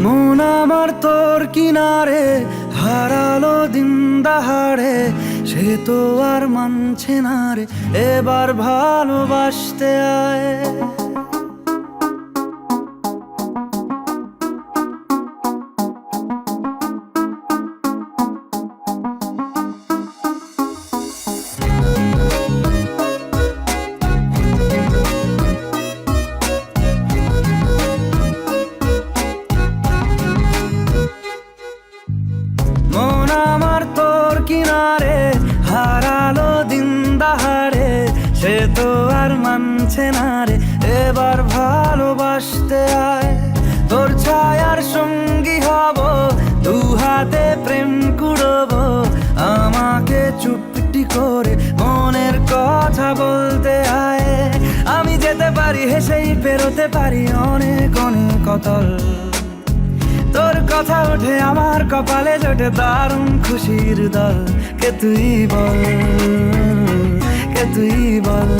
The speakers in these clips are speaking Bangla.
মন আমার তোর কিনারে হারালো দিন দাহাড়ে, সে তো আর মানছে না রে এবার ভালোবাসতে আয়। মন আমার তোর কিনারে হারালো দিন দাহাড়ে, সে তো আর মানছে না রে এবার ভালোবাসতে আয়। তোর ছায়ার সঙ্গী হব, দু হাতে প্রেম কুড়বো, আমাকে চুপটি করে মনের কথা বলতে আয়। আমি যেতে পারি হেসেই পেরোতে পারি অনেক অনেক অতল, তোর কথা ওঠে আমার কপালে জোটে দারুণ খুশির দল। কে তুই বল, কে তুই বল,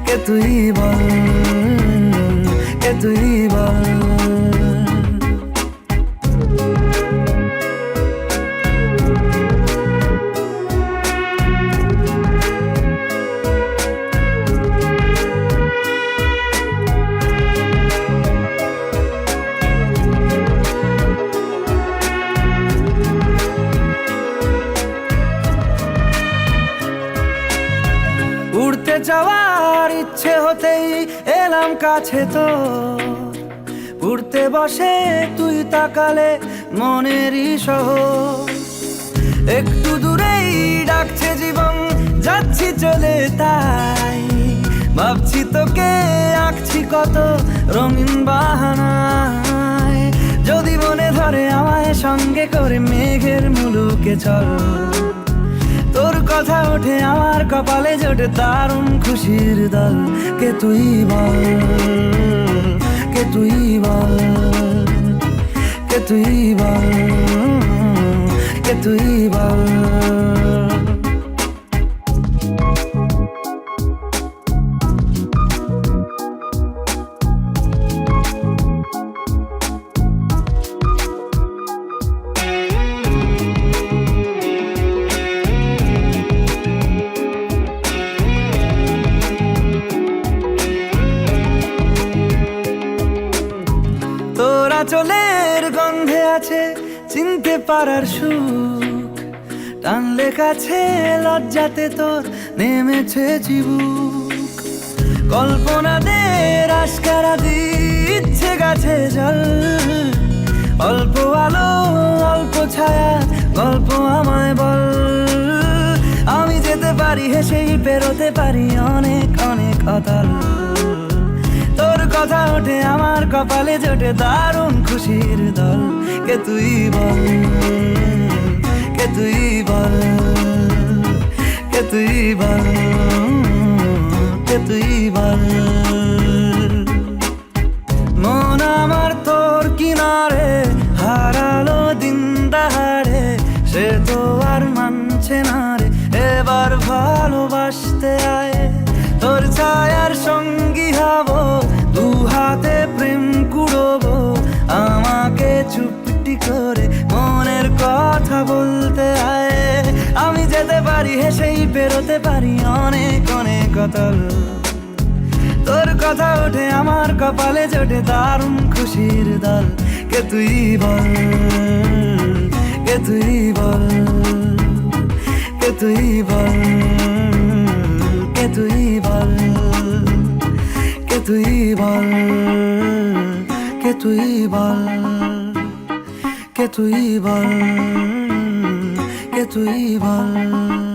কে তুই বল, কে তুই বল। উড়তে যাওয়ার ইচ্ছে হতেই এলাম কাছে তো, উড়তে বসে তুই তাকালে মনেরই শহর। একটু দূরেই ডাকছে জীবন, যাচ্ছি চলে তাই ভাবছি তোকে আঁকছি কত রঙিন বাহানায়। যদি মনে ধরে আমায় সঙ্গে করে মেঘের মুলুকে চল, তোর কথা ওঠে আমার কপালে জোটে দারুণ খুশির দল। কে তুই বল, কে তুই বল, কে তুই বল, কে তুই বল। তোরা চলের গন্ধে আছে চিনতে পারার সুখ, টানলে কাছে লজ্জাতে তোর নেমেছে চিবুক। কল্পনাদের আশকারা দিচ্ছে গাছে জল, অল্প আলো অল্প ছায়া গল্প আমায় বল। আমি যেতে পারি হেসেই পেরোতে পারি অনেক অনেক অতল, তোর কথা ওঠে আমার কপালে জোটে দারুণ খুশির দল। কে তুই বল, কে তুই বল, কে তুই বল, কে তুই বল। মন আমার তোর কিনারে হারালো দিন দাহাড়ে, সে তো আর মানছে না রে এবার ভালোবাসতে আয়। তোর ছায়ার সঙ্গী হব, দু হাতে প্রেম কুড়বো, আমাকে চুপটি করে মনের কথা বলতে আয়। আমি যেতে পারি হেসেই পেরোতে পারি অনেক অনেক অতল, তোর কথা ওঠে আমার কপালে জোটে দারুণ খুশির দল। কে তুই বল, কে তুই বল, কে তুই বল, কে তুই বল, কে তুই বল, কে তুই বল, কে তুই বল, কে তুই বল।